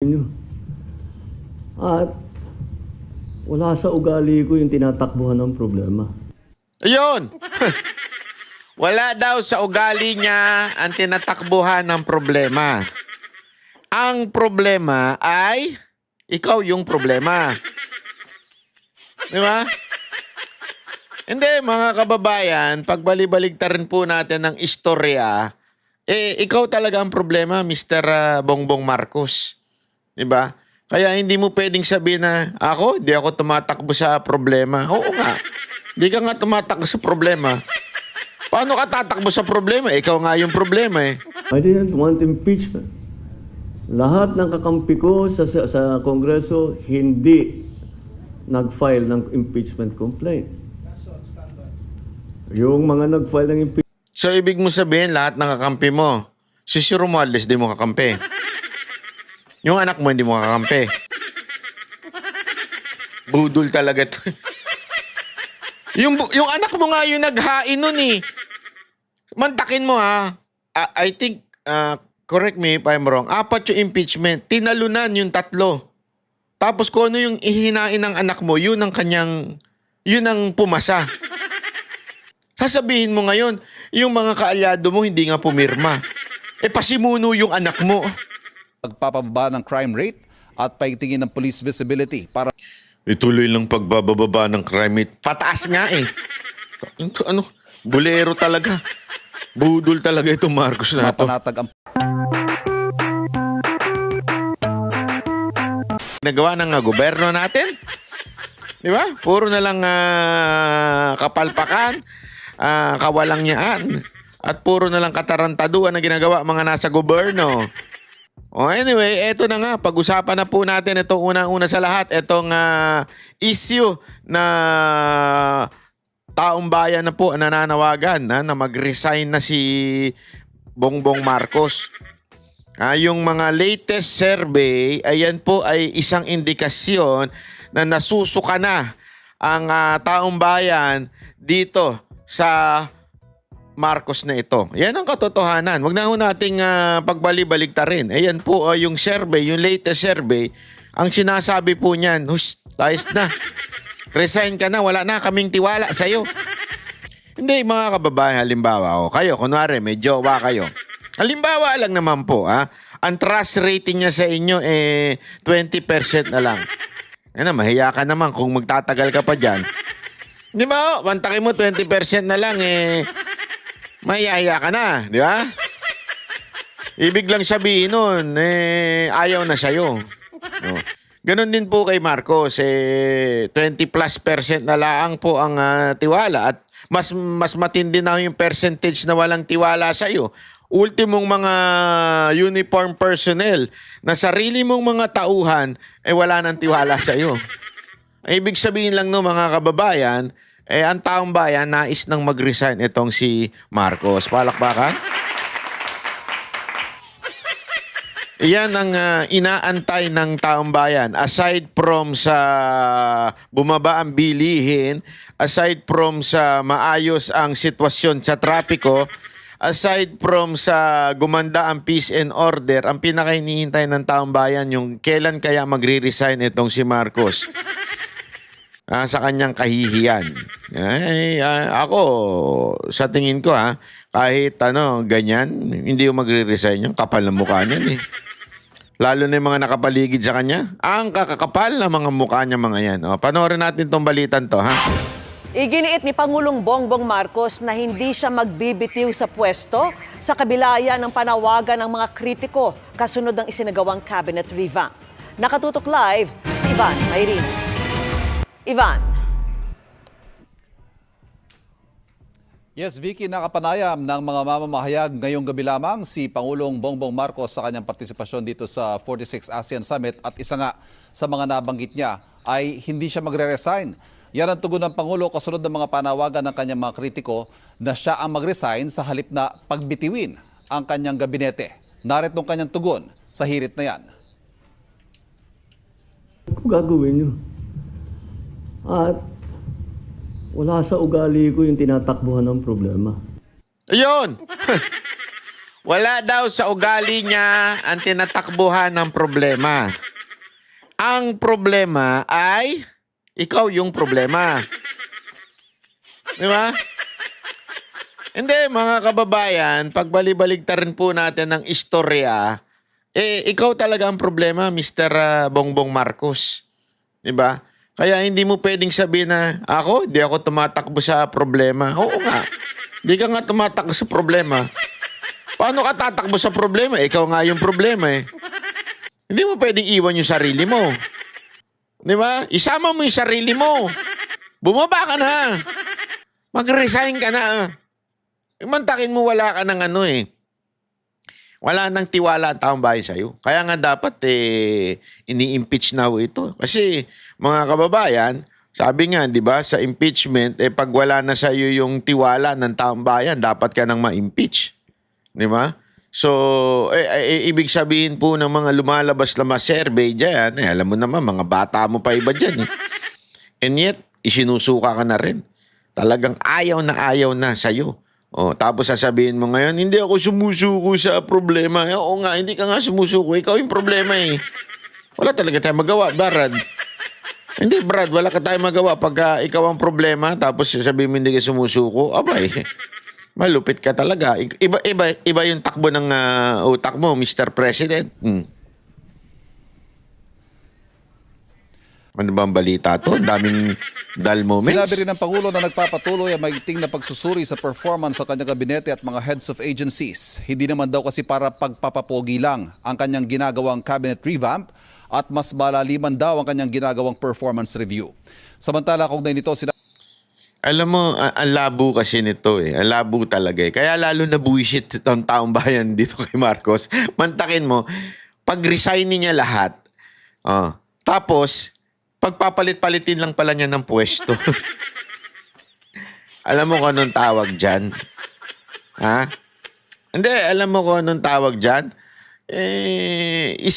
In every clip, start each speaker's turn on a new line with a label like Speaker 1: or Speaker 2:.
Speaker 1: nyo. At wala sa ugali ko yung tinatakbuhan ng problema.
Speaker 2: Ayun! Wala daw sa ugali niya ang tinatakbuhan ng problema. Ang problema ay ikaw yung problema. Di ba? Hindi, mga kababayan, pagbali-baligtarin po natin ng istorya, ikaw talaga ang problema, Mr. Bongbong Marcos. Di ba? Kaya hindi mo pwedeng sabihin na, hindi ako tumatakbo sa problema. Oo nga, hindi ka nga tumatakbo sa problema. Paano ka tatakbo sa problema? Ikaw nga yung problema eh.
Speaker 1: I didn't want impeachment. Lahat ng kakampi ko sa Kongreso hindi nag-file ng impeachment complaint. Yung mga nag-file ng impeachment.
Speaker 2: So, ibig mo sabihin, lahat ng kakampi mo, si Romualdez di mo kakampi. Yung anak mo, hindi mo kakampi. Budol talaga to. yung anak mo nga yung naghain nun eh. Mantakin mo ha. I think, correct me if I'm wrong, 4 yung impeachment. Tinalunan yung 3. Tapos kung ano yung ihinain ng anak mo, yun ang pumasa. Sasabihin mo ngayon, yung mga kaalyado mo hindi nga pumirma. Pasimuno yung anak mo.
Speaker 3: Pagpapababa ng crime rate at pagtingin ng police visibility para
Speaker 2: Ituloy lang pagbababa ng crime rate. Pataas nga eh. Ano? Bulero talaga. Budol talaga itong Marcos na ito.
Speaker 3: mapanatag ang
Speaker 2: Nagawa ng gobyerno natin. Di ba? Puro na lang kapalpakan, kawalangyaan, at puro na lang katarantaduan na ginagawa mga nasa gobyerno. Anyway, eto na nga. Pag-usapan na po natin itong unang-una sa lahat. Itong issue na taong bayan na po nananawagan na mag-resign na si Bongbong Marcos. Yung mga latest survey, ayan po ay isang indikasyon na nasusuka na ang taong bayan dito sa Marcos na ito. Yan ang katotohanan. Huwag na ho nating pagbali-baligtarin. Ayan po yung survey, yung latest survey. Ang sinasabi po niyan, ayos na. Resign ka na, wala na kaming tiwala sa'yo. Hindi, mga kababayan, halimbawa, kayo, kunwari, may jowa kayo. Halimbawa lang naman po, ang trust rating niya sa inyo 20% na lang. Mahiya ka naman kung magtatagal ka pa dyan. Di ba? Mantakin mo 20% na lang, mahiya ka na, di ba? Ibig lang sabihin nun, ayaw na sa'yo. No. Ganon din po kay Marcos, 20+% na lang po ang tiwala at mas matindi na yung percentage na walang tiwala sa'yo. Ultimong mga uniform personnel na sarili mong mga tauhan, wala nang tiwala sa'yo. Ibig sabihin lang no mga kababayan, ang taong bayan nais nang mag-resign itong si Marcos. Palakpakan? Iyan ang inaantay ng taong bayan. Aside from sa bumaba ang bilihin, aside from sa maayos ang sitwasyon sa trapiko, aside from sa gumanda ang peace and order, ang pinakahinihintay ng taong bayan yung kailan kaya magre-resign itong si Marcos. Sa kanyang kahihiyan. Ako, sa tingin ko kahit ganyan, hindi yung magre-resign yung kapal ng mukha niyan Lalo na yung mga nakapaligid sa kanya. Ang kakakapal na mga mukha niya mga yan. Panoorin natin tong balitan to,
Speaker 4: Iginiit ni Pangulong Bongbong Marcos na hindi siya magbibitiw sa pwesto sa kabila ng panawagan ng mga kritiko kasunod ng isinagawang cabinet revamp. Nakatutok live si Ivan Mayrin. Ivan.
Speaker 3: Yes, Vicky, nakapanayam ng mga mamamahayag ngayong gabi lamang si Pangulong Bongbong Marcos sa kanyang partisipasyon dito sa 46 ASEAN Summit at isa nga sa mga nabanggit niya ay hindi siya magre-resign. Yan ang tugon ng Pangulo kasunod ng mga panawagan ng kanyang mga kritiko na siya ang mag-resign sa halip na pagbitiwin ang kanyang gabinete. Narito ang kanyang tugon sa hirit na yan.
Speaker 1: Kung gagawin nyo. At wala sa ugali ko yung tinatakbuhan ng problema.
Speaker 2: Ayun! Wala daw sa ugali niya ang tinatakbuhan ng problema. Ang problema ay ikaw yung problema. Di ba? Hindi, mga kababayan, pagbalibaligtarin po natin ng istorya, ikaw talaga ang problema, Mr. Bongbong Marcos. Di ba? Kaya hindi mo pwedeng sabihin na, hindi ako tumatakbo sa problema. Oo nga, hindi ka nga tumatakbo sa problema. Paano ka tatakbo sa problema? Ikaw nga yung problema eh. Hindi mo pwedeng iwan yung sarili mo. Di ba? Isama mo yung sarili mo. Bumaba ka na. Mag-resign ka na. Imantakin mo wala ka ng wala nang tiwala ang taong bayan sa'yo. Kaya nga dapat ini-impeach na ito. Kasi mga kababayan, sabi nga, di ba, sa impeachment, pag wala na sa'yo yung tiwala ng taong bayan, dapat ka nang ma-impeach. Di ba? So, ibig sabihin po ng mga lumalabas na survey dyan, alam mo naman, mga bata mo pa iba dyan. And yet, isinusuka ka na rin. Talagang ayaw na sa'yo. Tapos sasabihin mo ngayon, hindi ako sumusuko sa problema. Oo nga, hindi ka nga sumusuko. Ikaw yung problema eh. Wala talaga tayong magawa, Brad. Hindi, Brad, wala ka tayong magawa pagka ikaw ang problema, tapos sasabihin mo hindi ka sumusuko. Abay, malupit ka talaga. Iba yung takbo ng utak mo, Mr. President. Ano ba ang balita to? Daming dull moments.
Speaker 3: Sinabi rin ng Pangulo na nagpapatuloy ang maigting na pagsusuri sa performance sa kanyang kabinete at mga heads of agencies. Hindi naman daw kasi para pagpapapogi lang ang kanyang ginagawang cabinet revamp at mas malaliman daw ang kanyang ginagawang performance review. Samantala, kaugnay nito,
Speaker 2: alam mo, ang labo kasi nito eh. Ang labo talaga eh. Kaya lalo na buwisit ang taong bayan dito kay Marcos. Mantakin mo, pag-resign niya lahat, tapos, pagpapalit-palitin lang pala niya ng pwesto. Alam mo kung anong tawag dyan? Ha? Hindi, alam mo kung anong tawag dyan?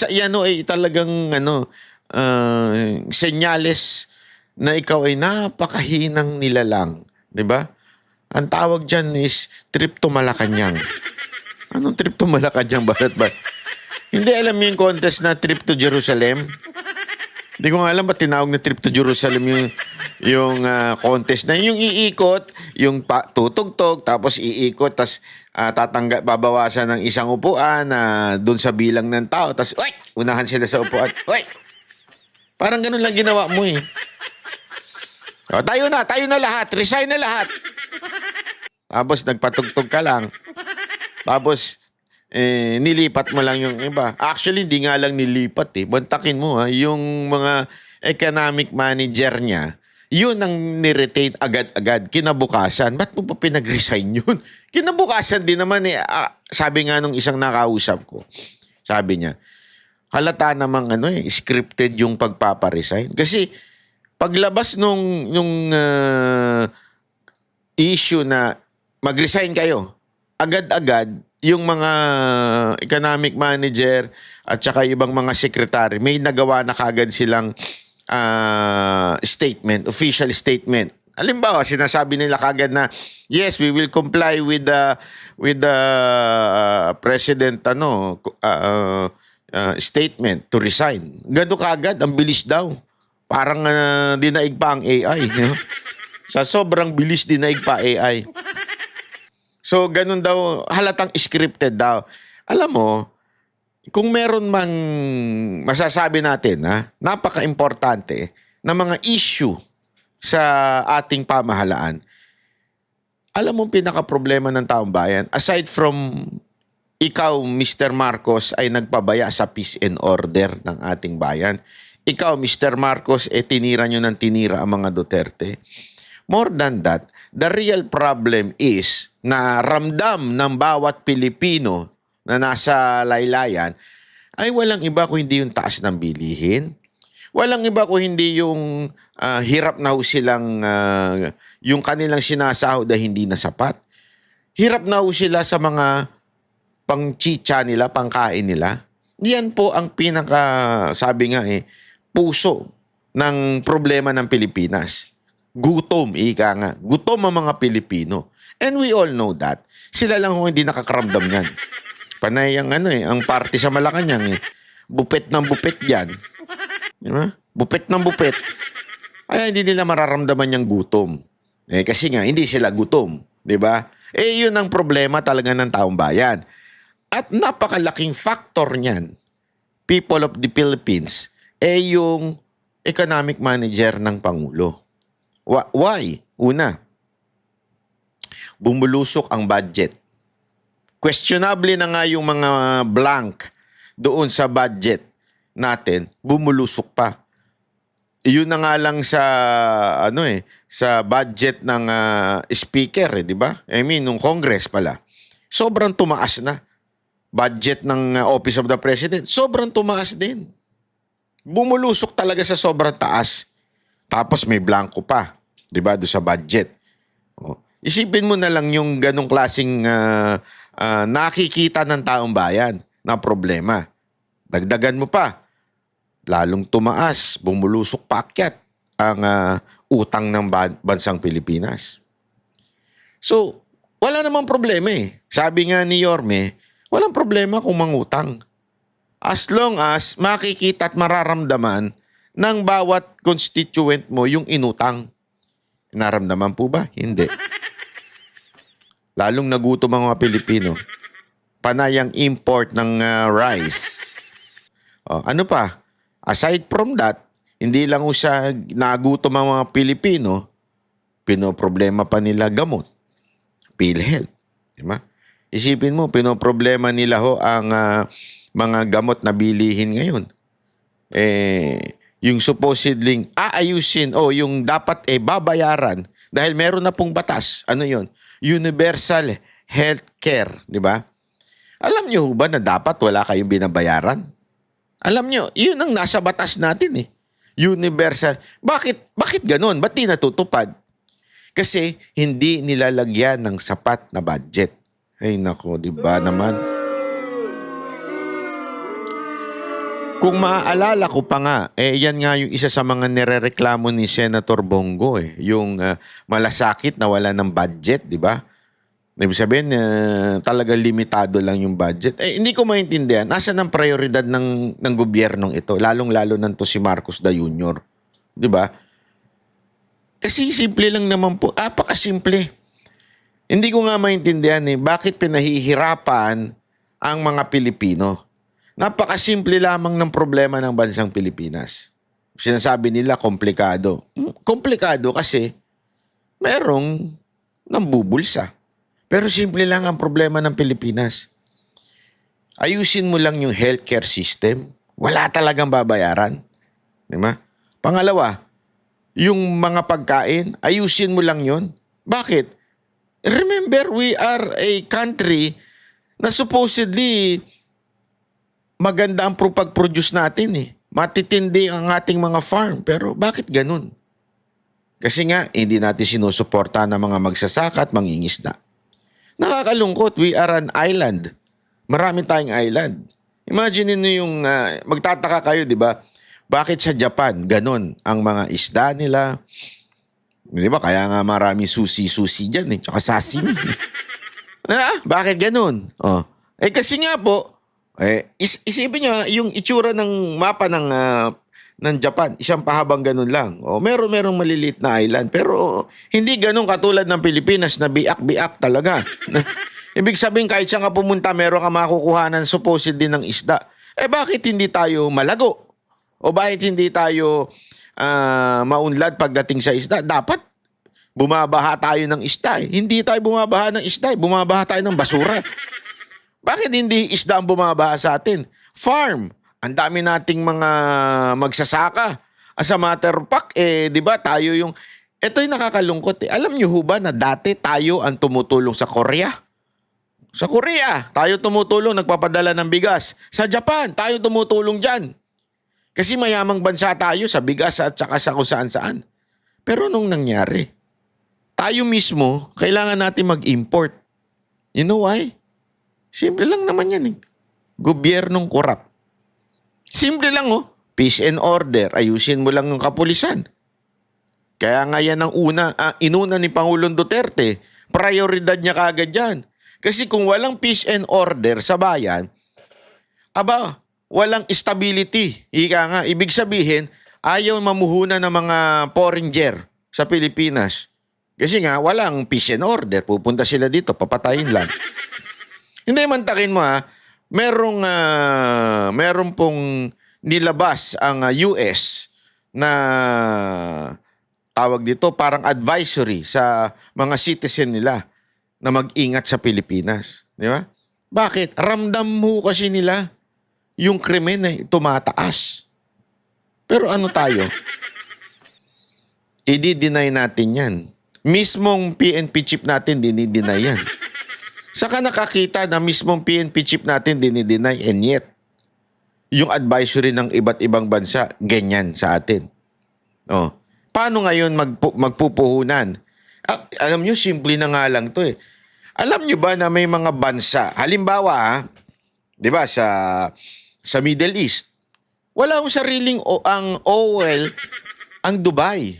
Speaker 2: Yan ay talagang senyales na ikaw ay napakahinang nilalang. Diba? Ang tawag dyan is trip to Malacanang. Anong trip to Malacanang? Bakit ba? Hindi alam mo yung contest na trip to Jerusalem? Hindi ko nga alam ba't tinawag na trip to Jerusalem yung contest na yung iikot, yung tutugtog, tapos iikot, tapos babawasan ng isang upuan doon sa bilang ng tao, tapos unahan sila sa upuan. Parang ganun lang ginawa mo eh. Tayo na lahat, resign na lahat. Tapos nagpatugtog ka lang. Tapos nilipat mo lang yung iba. Actually, hindi nga lang nilipat eh. Bantakin mo yung mga economic manager niya, yun ang niretain agad-agad, kinabukasan. Ba't mo pa pinag-resign yun? Kinabukasan din naman eh. Sabi nga nung isang nakausap ko, sabi niya, halata namang scripted yung pagpaparesign. Kasi paglabas nung issue na mag-resign kayo, agad-agad, yung mga economic manager at saka ibang mga sekretary, may nagawa na kagad silang statement, official statement. Halimbawa, sinasabi nila kagad na, yes, we will comply with the president statement to resign. Ganun kagad, ang bilis daw. Parang dinaig pa ang AI. Sa sobrang bilis, dinaig pa AI. So, ganun daw, halatang scripted daw. Alam mo, kung meron mang masasabi natin, napaka-importante na mga issue sa ating pamahalaan, alam mo pinaka-problema ng taong bayan, aside from ikaw, Mr. Marcos, ay nagpabaya sa peace and order ng ating bayan. Ikaw, Mr. Marcos, tinira nyo ng tinira ang mga Duterte. More than that, the real problem is na ramdam ng bawat Pilipino na nasa laylayan ay walang iba kung hindi yung taas ng bilihin. Walang iba kung hindi yung hirap na ho silang yung kanilang sinasahod na hindi na sapat. Hirap na ho sila sa mga pang-chicha nila, pangkain nila. Yan po ang sabi nga puso ng problema ng Pilipinas. Gutom, ika nga. Gutom ang mga Pilipino. And we all know that. Sila lang hindi nakakaramdam yan. Panay ang ang party sa Malacanang Bupet ng bupet diyan. Di ba? Bupet ng bupet. Ay hindi nila mararamdaman yung gutom. Kasi nga hindi sila gutom, di ba? Yun ang problema talaga ng taong bayan. At napakalaking factor niyan, people of the Philippines, yung economic manager ng Pangulo. Why? Una, bumulusok ang budget. Questionable na nga yung mga blank doon sa budget natin, bumulusok pa. Yun na nga lang sa sa budget ng speaker, di ba? I mean, nung Congress pala. Sobrang tumaas na. Budget ng Office of the President, sobrang tumaas din. Bumulusok talaga sa sobrang taas. Tapos may blanco pa, di ba, doon sa budget. Isipin mo na lang yung ganong klaseng nakikita ng taong bayan na problema. Dagdagan mo pa, lalong tumaas, bumulusok paakyat ang utang ng bansang Pilipinas. So, wala namang problema eh. Sabi nga ni Yorme, walang problema kung mangutang. As long as makikita at mararamdaman ng bawat constituent mo yung inutang. Naramdaman po ba? Hindi. Lalong nagutom ang mga Pilipino. Panayang import ng rice. Ano pa? Aside from that, hindi lang siya nagutom ang mga Pilipino, pinoproblema pa nila gamot. PhilHealth. Diba? Isipin mo, pinoproblema nila ang mga gamot na bilihin ngayon. Yung supposedly aayusin o yung dapat babayaran dahil meron na pong batas. Ano yun? Universal healthcare, di ba? Alam nyo ba na dapat wala kayong binabayaran? Alam nyo, yun ang nasa batas natin eh. Universal. Bakit ganun? Ba't di natutupad? Kasi hindi nilalagyan ng sapat na budget. Ay nako, di ba naman? Kung maaalala ko pa nga, yan nga yung isa sa mga nirereklamo ni Senator Bongo yung malasakit na wala ng budget, di ba? Ibig sabihin, talaga limitado lang yung budget. Hindi ko maintindihan. Nasaan ang prioridad ng gobyernong ito? Lalong-lalo nanto si Marcos the Jr. Di ba? Kasi simple lang naman po. Apakasimple. Hindi ko nga maintindihan bakit pinahihirapan ang mga Pilipino. Napakasimple lamang ng problema ng bansang Pilipinas. Sinasabi nila komplikado. Komplikado kasi merong nambubulsa. Pero simple lang ang problema ng Pilipinas. Ayusin mo lang yung healthcare system. Wala talagang babayaran. Diba? Pangalawa, yung mga pagkain, ayusin mo lang yun. Bakit? Remember, we are a country na supposedly maganda ang pag-produce natin eh. Matitindi ang ating mga farm. Pero bakit ganun? Kasi nga, hindi natin sinusuporta ng mga magsasaka at mangingisda. Nakakalungkot, we are an island. Marami tayong island. Imagine niyo yung magtataka kayo, di ba? Bakit sa Japan ganun ang mga isda nila? Di ba? Kaya nga marami susi-susi dyan tsaka sashimi. Bakit ganun? Kasi nga po, isipin nyo, yung itsura ng mapa ng Japan, isang pahabang ganun lang. Merong maliliit na island. Pero hindi ganun katulad ng Pilipinas na biak-biak talaga. Ibig sabihin kahit saan ka pumunta, meron ka makukuhanan supposedly ng isda. Bakit hindi tayo malago? O bakit hindi tayo maunlad pagdating sa isda? Dapat bumabaha tayo ng isda. Hindi tayo bumabaha ng isda. Bumabaha tayo ng basura. Bakit hindi isda ang bumabaha sa atin? Farm. Ang dami nating mga magsasaka. As a matter of fact, di ba tayo yung... Ito yung nakakalungkot Alam niyo ba na dati tayo ang tumutulong sa Korea? Sa Korea, tayo tumutulong, nagpapadala ng bigas. Sa Japan, tayo tumutulong dyan. Kasi mayamang bansa tayo sa bigas at saka sa kung saan-saan. Pero nung nangyari, tayo mismo, kailangan natin mag-import. You know why? Simple lang naman yan Gobyernong korap. Simple lang peace and order. Ayusin mo lang yung kapulisan. Kaya nga yan ang inuna ni Pangulong Duterte. Prioridad niya kaagad yan. Kasi kung walang peace and order sa bayan, walang stability. Ika nga, ibig sabihin, ayaw mamuhunan ng mga foreigner sa Pilipinas. Kasi nga, walang peace and order. Pupunta sila dito, papatayin lang. Hindi, mantakin mo merong pong nilabas ang US na tawag dito, parang advisory sa mga citizen nila na mag-ingat sa Pilipinas. Di ba? Bakit? Ramdam mo kasi nila yung krimen ay tumataas. Pero ano tayo? I-deny natin yan. Mismong PNP chief natin, dinideny yan. Saka nakakita na mismong PNP chief natin, dinideny, and yet, yung advisory ng iba't ibang bansa, ganyan sa atin. Oh. Paano ngayon magpupuhunan? Alam nyo, simple na nga lang to eh. Alam nyo ba na may mga bansa, halimbawa di ba sa Middle East, wala akong sariling ang oil ang Dubai.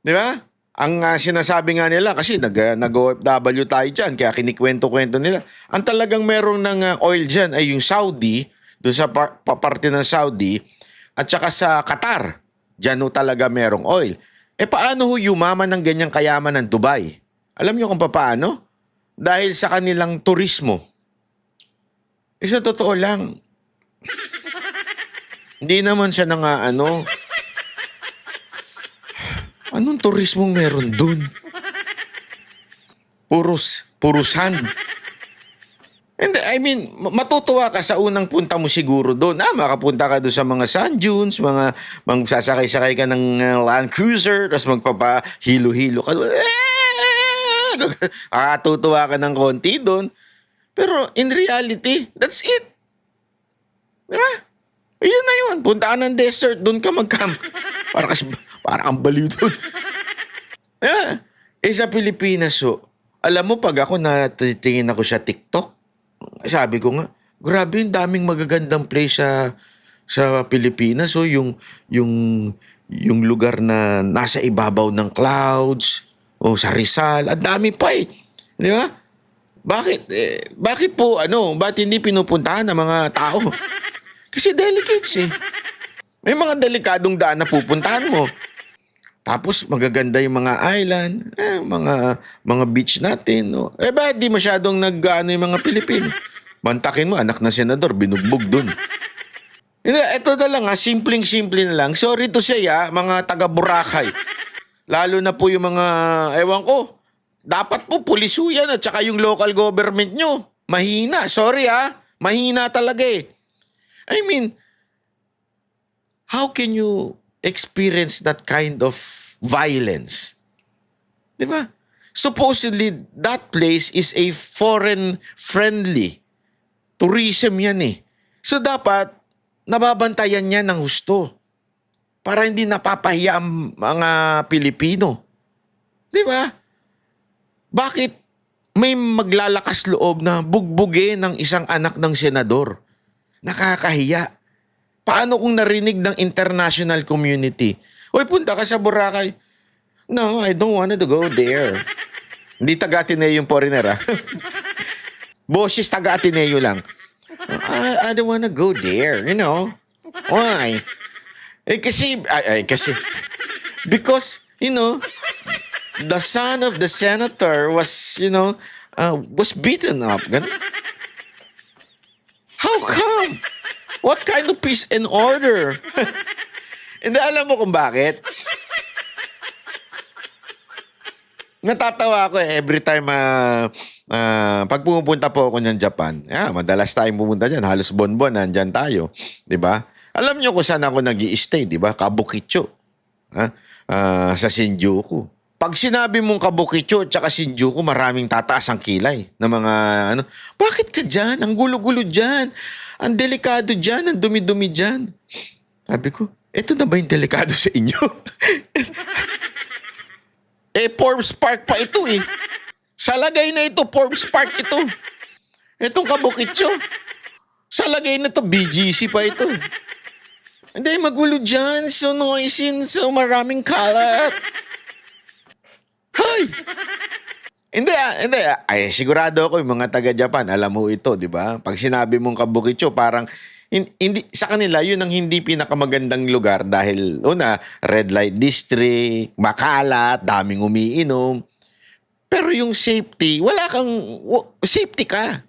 Speaker 2: Di ba? Ang sinasabi nga nila, kasi nag-OFW tayo dyan, kaya kinikwento-kwento nila. Ang talagang meron ng oil dyan ay yung Saudi, doon sa parte ng Saudi, at saka sa Qatar. Dyan talaga merong oil. Paano yumaman ng ganyang kayaman ng Dubai? Alam nyo kung paano? Dahil sa kanilang turismo. Sa totoo lang, hindi naman siya anong turismong meron dun? Puro sand. And I mean, matutuwa ka sa unang punta mo siguro doon. Makapunta ka doon sa mga sand dunes, magsasakay-sakay ka ng Land Cruiser, tapos magpapahilo-hilo ka. Tutuwa ka ng konti doon. Pero in reality, that's it. Diba? Ayun na yun. Punta ka ng desert, doon ka mag-camp. Para kang baliw doon. Sa Pilipinas, alam mo, pag ako natitingin ako sa TikTok, sabi ko nga, grabe yung daming magagandang place sa Pilipinas. Yung lugar na nasa ibabaw ng clouds, sa Rizal, ang dami pa eh. Di ba? Bakit po, ba't hindi pinupuntahan ng mga tao? Kasi delicates eh. May mga delikadong daan na pupuntahan mo. Tapos magaganda yung mga island, mga beach natin. Bakit di masyadong yung mga Pilipino? Mantakin mo, anak na senador, binugbog dun. Ito na lang simpleng-simple na lang. Sorry to say mga taga-Boracay. Lalo na po yung mga, ewan ko, dapat po pulis yan at saka yung local government nyo. Mahina, sorry mahina talaga eh. I mean, how can you experience that kind of violence? Diba? Supposedly, that place is a foreign-friendly tourism yan eh. So dapat, nababantayan niya ng husto para hindi napapahiya ang mga Pilipino. Diba? Bakit may maglalakas loob na bugbugin ng isang anak ng senador? Nakakahiya. Paano kung narinig ng international community? Hoy, punta ka sa Boracay. No, I don't want to go there. Hindi taga-Ateneo yung foreigner Boses taga-Ateneo lang. I don't want to go there, Why? Kasi, because, the son of the senator was, was beaten up. How come? What kind of peace and order? Hindi, alam mo kung bakit? Natatawa ako every time pag pumupunta po ako ng Japan. Madalas tayong pumunta dyan. Halos bonbon, nandyan tayo. Diba? Alam nyo kung saan ako nag-i-stay, diba? Kabukicho. Sa Shinjuku. Pag sinabi mong Kabukicho at saka Shinjuku, maraming tataas ang kilay na mga bakit ka dyan? Ang gulo-gulo dyan. Ang delikado dyan. Ang dumi-dumi dyan. Sabi ko, eto na ba yung delikado sa inyo? Forbes Park pa ito eh. Sa lagay na ito, Forbes Park ito. Itong Kabukicho. Sa lagay na ito, BGC pa ito. Hindi, magulo dyan. So noisy, so maraming kalat. Hay! Hindi. Ay, sigurado ako yung mga taga-Japan, alam mo ito, di ba? Pag sinabi mong Kabukicho, parang hindi sa kanila yun ang hindi pinakamagandang lugar dahil una, red light district, makalat, daming umiinom. Pero yung safety, safety ka.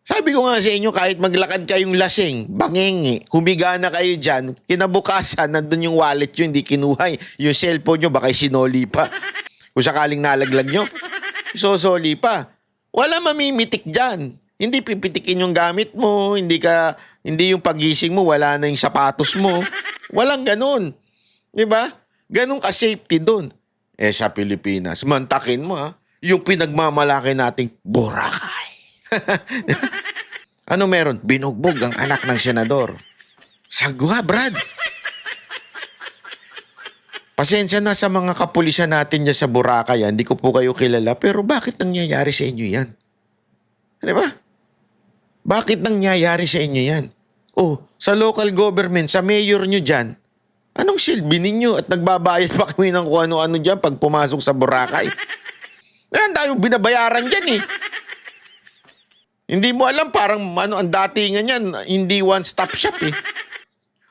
Speaker 2: Sabi ko nga sa inyo, kahit maglakad kayong lasing, bangengi, humiga na kayo dyan, kinabukasan, nandun yung wallet nyo, hindi kinuha. Yung cellphone nyo, baka sinoli pa. Kung sakaling nalaglag nyo, sosoli pa. Wala mamimitik dyan. Hindi pipitikin yung gamit mo, hindi yung pagising mo, wala na yung sapatos mo. Walang ganun. Diba? Ganun ka-safety dun. Sa Pilipinas, mantakin mo yung pinagmamalaki nating Boracay. Ano meron? Binugbog ang anak ng senador. Sagwa, Brad. Pasensya na sa mga kapulisan natin dyan sa Boracay. Hindi ko po kayo kilala. Pero bakit nangyayari sa inyo yan? Di ba? Bakit nangyayari sa inyo yan? Sa local government, sa mayor nyo dyan, anong silbi ninyo at nagbabayad pa kami ng kung ano-ano dyan pag pumasok sa Boracay? Ang dami binabayaran dyan Hindi mo alam, parang ang datingan yan, hindi one-stop shop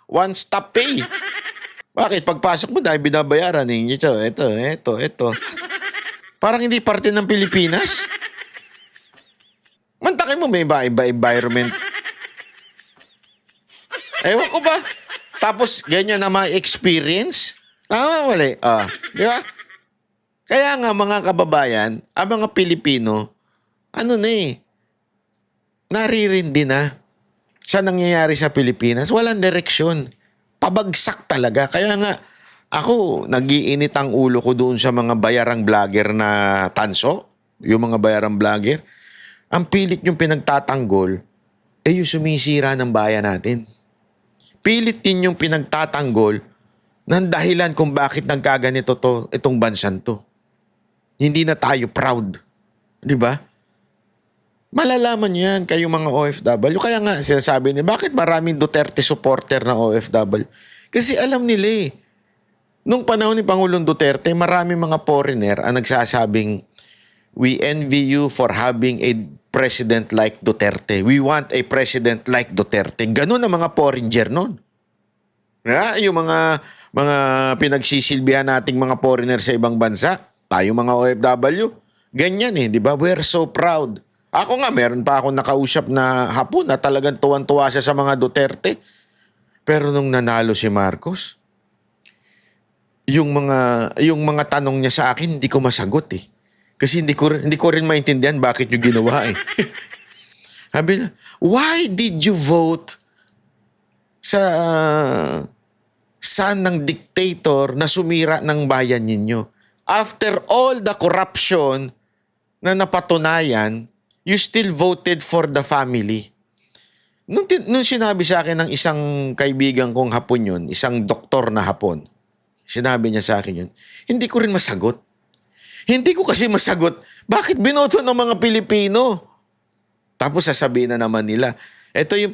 Speaker 2: One-stop pay. Bakit? Pagpasok mo, dahil binabayaran ito. Parang hindi parte ng Pilipinas. Mantakin mo, may iba environment. Ewan ko ba? Tapos, ganyan na ma-experience? Wala. Di ba? Kaya nga, mga kababayan, ang mga Pilipino, naririndi na sa nangyayari sa Pilipinas. Walang direksyon. Pabagsak talaga. Kaya nga, ako, nag-iinit ang ulo ko doon sa mga bayarang vlogger na tanso. Yung mga bayarang vlogger. Ang pilit yung pinagtatanggol, yung sumisira ng bayan natin. Pilit din yung pinagtatanggol ng dahilan kung bakit nagkaganito itong bansan to. Hindi na tayo proud. Di ba? Malalaman nyo yan kayo mga OFW. Kaya nga sinasabi nila, bakit maraming Duterte supporter na OFW? Kasi alam nila nung panahon ni Pangulong Duterte, maraming mga foreigner ang nagsasabing, we envy you for having a president like Duterte. We want a president like Duterte. Ganun ang mga foreigner nun. Yung mga pinagsisilbihan nating mga foreigner sa ibang bansa, tayo mga OFW, ganyan di ba? We're so proud. Ako nga, meron pa akong nakausap na Hapon na talagang tuwan-tuwa siya sa mga Duterte. Pero nung nanalo si Marcos, yung mga tanong niya sa akin, hindi ko masagot Kasi hindi ko rin maintindihan bakit nyo ginawa Sabi na, why did you vote sa son ng dictator na sumira ng bayan ninyo? After all the corruption na napatunayan, you still voted for the family. Nung sinabi sa akin ng isang kaibigan kong Hapon yun, isang doktor na Hapon, sinabi niya sa akin yun, hindi ko rin masagot. Hindi ko kasi masagot, bakit binoto ng mga Pilipino? Tapos sasabihin na naman nila, ito yung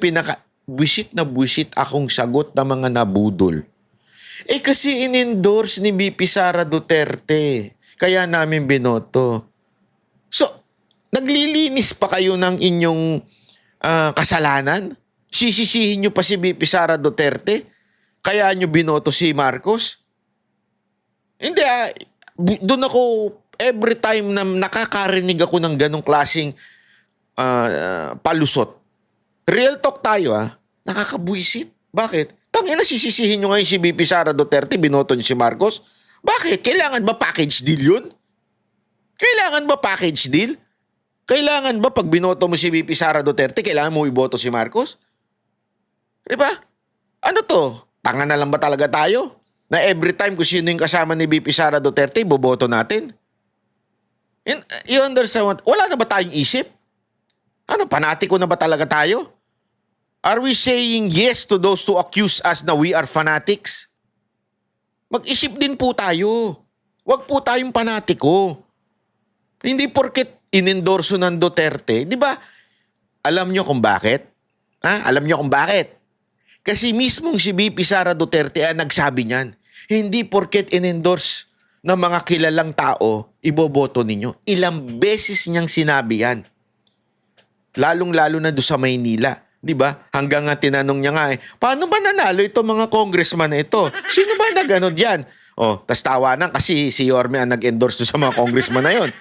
Speaker 2: buwisit na buwisit akong sagot ng mga nabudol. Kasi in-endorse ni VP Sara Duterte, kaya namin binoto. So, naglilinis pa kayo ng inyong kasalanan? Sisisihin nyo pa si VP Sara Duterte? Kaya nyo binoto si Marcos? Hindi doon ako, every time na nakakarinig ako ng ganong klaseng palusot. Real talk tayo nakakabuisit. Bakit? Tangina, sisisihin nyo ngayon si VP Sara Duterte, binoto niyo si Marcos? Bakit? Kailangan ba package deal yun? Kailangan ba package deal? Kailangan ba pag binoto mo si VP Sara Duterte, kailangan mo iboto si Marcos? Diba? Ano to? Tanga na lang ba talaga tayo? Na every time kung sino yung kasama ni VP Sara Duterte, boboto natin? You understand? Wala na ba tayong isip? Ano, panatiko na ba talaga tayo? Are we saying yes to those who accuse us na we are fanatics? Mag-isip din po tayo. Huwag po tayong panatiko. Hindi porket inendorso ng Duterte, di ba? Alam nyo kung bakit? Alam nyo kung bakit? Kasi mismong si VP Sara Duterte ang nagsabi niyan. Hindi porket inendorse na mga kilalang tao, iboboto ninyo. Ilang beses niyang sinabi yan. Lalong-lalo na doon sa Maynila. Di ba? Hanggang nga tinanong niya nga paano ba nanalo itong mga congressman na ito? Sino ba nag-ano dyan? Tas tawanan kasi si Yorme ang nag-endorse sa mga congressman na yon.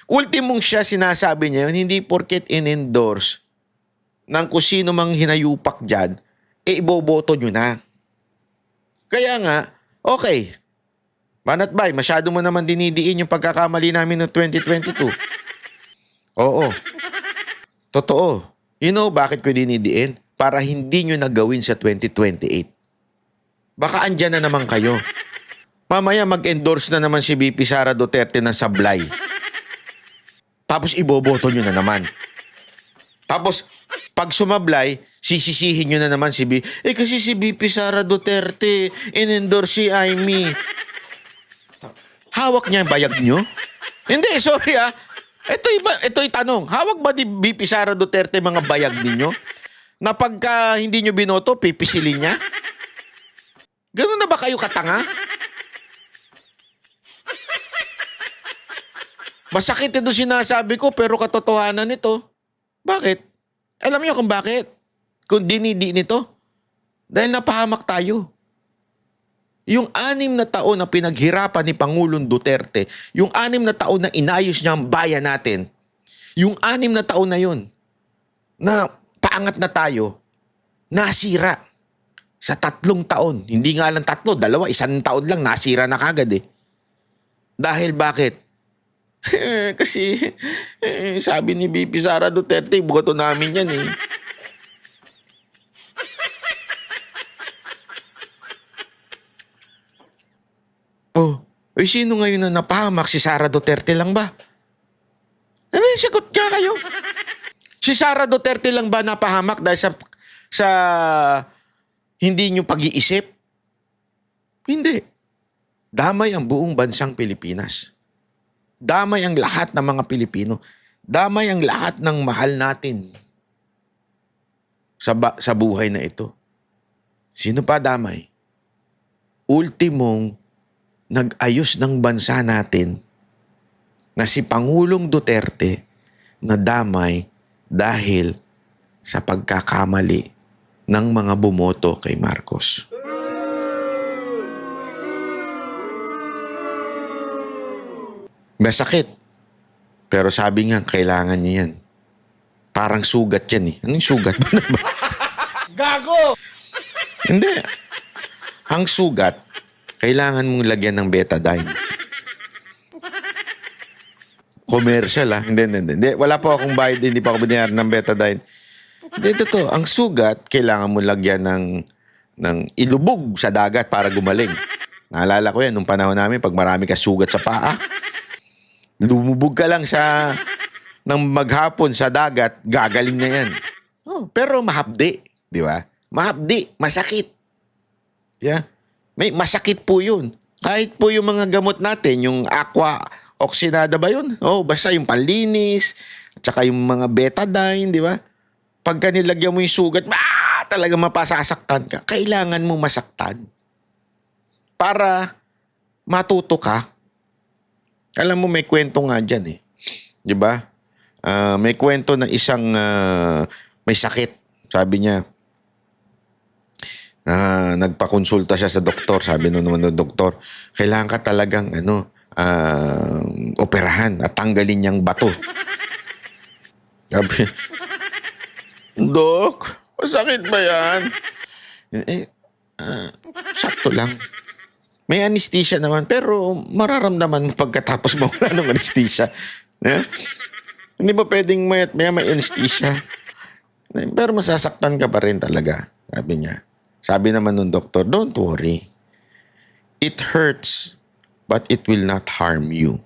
Speaker 2: Ultimong siya, sinasabi niya yun, hindi porket in-endorse ng kung sino mang hinayupak dyan, iboboto nyo na. Kaya nga, okay. Banat Bay, masyado mo naman dinidiin yung pagkakamali namin noong 2022. Oo. Totoo. You know bakit ko dinidiin? Para hindi nyo nagawin sa 2028. Baka andyan na naman kayo. Mamaya mag-endorse na naman si VP Sara Duterte ng sablay. Tapos iboboto nyo na naman. Tapos, pag sumablay, sisisihin nyo na naman si kasi si VP Sara Duterte, in-endorse si Amy. Hawak niya yung bayag nyo? Hindi, sorry ah. Ito'y tanong. Hawak ba ni VP Sara Duterte mga bayag ninyo? Na pagka hindi nyo binoto, pipisilin niya? Ganun na ba kayo katanga? Masakit ito sinasabi ko pero katotohanan nito. Bakit? Alam niyo kung bakit? Kung dinidi nito? Dahil napahamak tayo. Yung 6 na taon na pinaghirapan ni Pangulong Duterte, yung 6 na taon na inayos niya ang bayan natin, yung 6 na taon na yun, na paangat na tayo, nasira sa 3 taon. Hindi nga lang 3, 2, 1 taon lang, nasira na kagad eh. Dahil bakit? Kasi sabi ni VP Sara Duterte, bukato namin yan eh. Sino ngayon na napahamak? Si Sara Duterte lang ba? Ano yung sagot niya kayo? Si Sara Duterte lang ba napahamak dahil sa hindi nyo pag-iisip? Hindi. Damay ang buong bansang Pilipinas. Damay ang lahat ng mga Pilipino. Damay ang lahat ng mahal natin sa buhay na ito. Sino pa damay? Ultimong nag-ayos ng bansa natin na si Pangulong Duterte na damay dahil sa pagkakamali ng mga bumoto kay Marcos. Masakit. Pero sabi nga, kailangan niya yan. Parang sugat yan eh. Anong sugat ba na ba?
Speaker 3: Gago!
Speaker 2: Hindi. Ang sugat, kailangan mong lagyan ng betadine. Commercial ah. Hindi. Wala po akong bayad, hindi pa ako binayaran ng betadine. Hindi, totoo. Ang sugat, kailangan mong lagyan ng ilubog sa dagat para gumaling. Naalala ko yan, nung panahon namin, pag marami ka sugat sa paa, lumubog ka lang ng maghapon sa dagat, gagaling na yan. Pero mahapdi, di ba? Mahapdi, masakit. Yeah. May masakit po yun. Kahit po yung mga gamot natin, yung aqua oxinada ba yun? Basta yung panlinis, at saka yung mga betadine, di ba? Pagka nilagyan mo yung sugat, talaga mapasasaktan ka. Kailangan mo masaktan para matuto ka. Alam mo, may kwento nga dyan eh. Di ba? May kwento na isang may sakit. Sabi niya, nagpakonsulta siya sa doktor. Sabi naman ng doktor, kailangan ka talagang operahan at tanggalin niyang bato. Sabi, Dok, masakit ba yan? Sakto lang. May anesthesia naman, pero mararamdaman mo pagkatapos mawala ng anesthesia. Hindi ba pwedeng may anesthesia? Pero masasaktan ka pa rin talaga, sabi niya. Sabi naman ng doktor, don't worry. It hurts, but it will not harm you.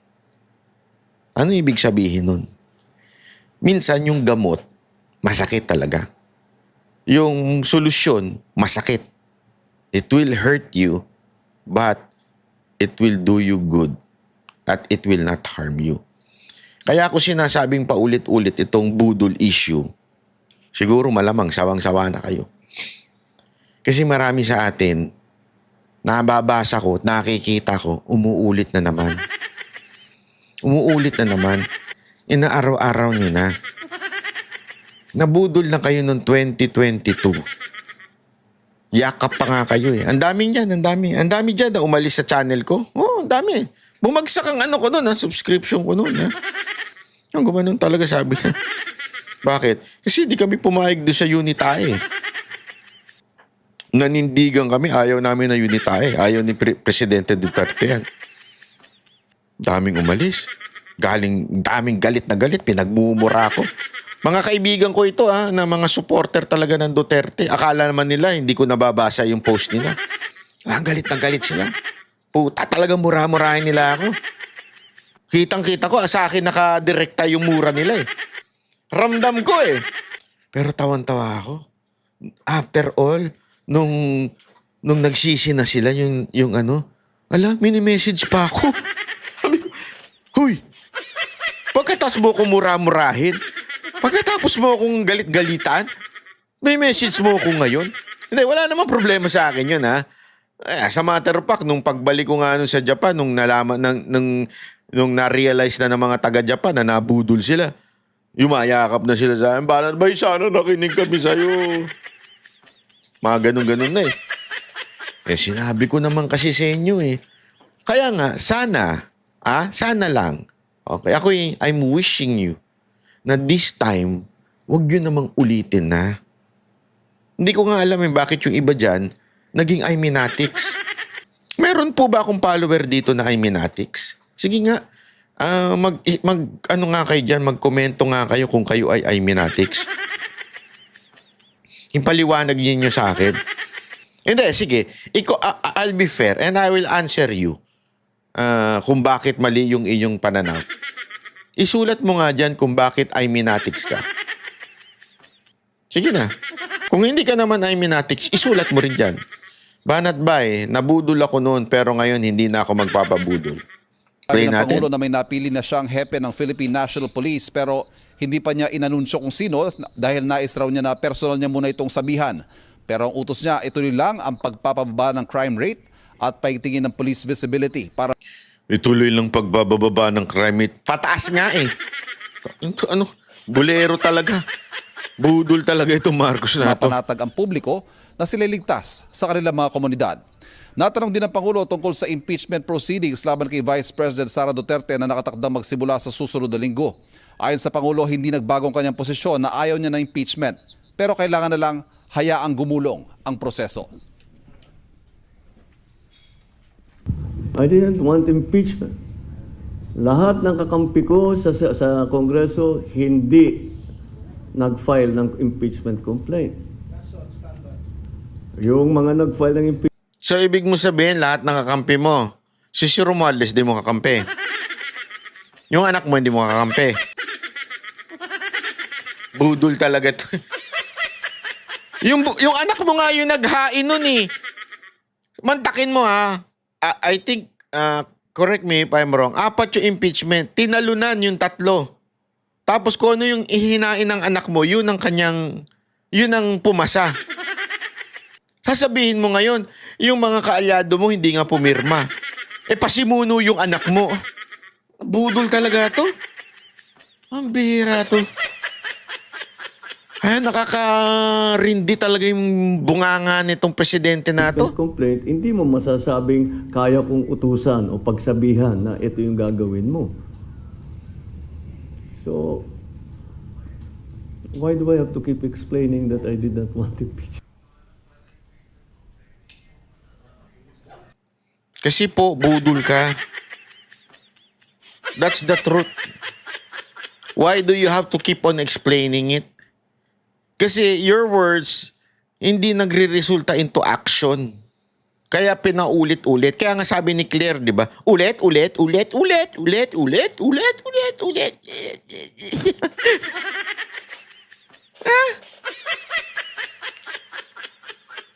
Speaker 2: Ano ibig sabihin nun? Minsan yung gamot, masakit talaga. Yung solusyon, masakit. It will hurt you, but it will do you good. At it will not harm you. Kaya ako sinasabing paulit-ulit itong budol issue. Siguro malamang sawang-sawa na kayo. Kasi marami sa atin nababasa ko, nakikita ko, umuulit na naman. Umuulit na naman. Inaaraw-araw nyo na. Nabudol na kayo noong 2022. Yakap pa nga kayo eh. Ang dami dyan, ang dami. Ang dami dyan na umalis sa channel ko. Oo, ang dami. Bumagsak ang ano ko noon, subscription ko noon. Ang gumanon talaga sabi niya. Bakit? Kasi hindi kami pumayag doon sa Unitae. Nanindigan kami, ayaw namin na Unitae. Ayaw ni Presidente Duterte yan. Daming umalis. Daming galit na galit. Pinagmumura ko. Mga kaibigan ko ito na mga supporter talaga ng Duterte. Akala naman nila hindi ko nababasa yung post nila. Galit na galit sila. Puta, talagang mura-murahin nila ako. Kitang-kita ko, sa akin nakadirekta yung mura nila eh. Ramdam ko eh. Pero tawan-tawa ako. After all, nung nagsisi na sila yung ano, mini-message pa ako. Sabi ko, huy, pagkatapos mo akong mura-murahin, pagkatapos mo akong galit-galitan, may message mo ako ngayon. Hindi, wala namang problema sa akin yun sa matter of fact, nung pagbalik ko nga sa Japan, nung nalaman, nung na-realize na ng mga taga-Japan na nabudol sila, yumayakap na sila sa akin, balan, bay, sana nakinig kami sa'yo. Mga ganun-ganun na eh. Sinabi ko naman kasi sa inyo eh. Kaya nga, sana lang. Okay, I'm wishing you na this time, wag yun namang ulitin na. Hindi ko nga alam bakit yung iba dyan, naging Iminatics. Meron po ba akong follower dito na Iminatics? Sige nga, ano nga kayo dyan, magkomento nga kayo kung kayo ay Iminatics. Impaliwanag niyo sa akin. Hindi, sige. I'll be fair and I will answer you kung bakit mali yung iyong pananaw. Isulat mo nga dyan kung bakit Iminatics ka. Sige na. Kung hindi ka naman Iminatics, isulat mo rin dyan. Banat bay, nabudol ako noon pero ngayon hindi na ako magpapabudol.
Speaker 3: Sabi ng Pangulo na may napili na siyang hepe ng Philippine National Police pero hindi pa niya inanunsyo kung sino dahil nais raw niya na personal niya muna itong sabihan. Pero ang utos niya, ituloy lang ang pagpapababa ng crime rate at paigtingin ng police visibility para
Speaker 2: ituloy lang pagbababa ng crime rate. Pataas nga eh. Bulero talaga. Budol talaga itong Marcos na ito.
Speaker 3: mapanatag ang publiko na sila ligtas sa kanilang mga komunidad. Natanong din ng Pangulo tungkol sa impeachment proceedings laban kay Vice President Sara Duterte na nakatakdang magsimula sa susunod na linggo. Ayon sa Pangulo, hindi nagbagong kanyang posisyon na ayaw niya ng impeachment pero kailangan na lang hayaang gumulong ang proseso.
Speaker 1: I didn't want impeachment. Lahat ng kakampi ko sa Kongreso hindi nag-file ng impeachment complaint. Yung mga nag-file ng impeachment.
Speaker 2: So, ibig mo sabihin, lahat ng kakampi mo, si Romualdez di mo kakampi. Yung anak mo, hindi mo kakampi. Budol talaga to. Yung anak mo nga yung naghain nun eh. Mantakin mo I think, correct me if I'm wrong, 4 yung impeachment. Tinalunan yung 3. Tapos kung ano yung ihinain ng anak mo, yun ang pumasa. Sasabihin mo ngayon, yung mga kaalyado mo hindi nga pumirma. Pasimuno yung anak mo. Budol talaga to. Ang bihira to. Nakakarindi talaga yung bunganga nitong presidente na to.
Speaker 1: Complaint, hindi mo masasabing kaya kong utusan o pagsabihan na ito yung gagawin mo. So, why do I have to keep explaining that I did not want impeachment?
Speaker 2: Kasi po, budol ka. That's the truth. Why do you have to keep on explaining it? Kasi your words, hindi nagre-resulta into action. Kaya pinaulit-ulit. Kaya nga sabi ni Claire, di ba? Ulit.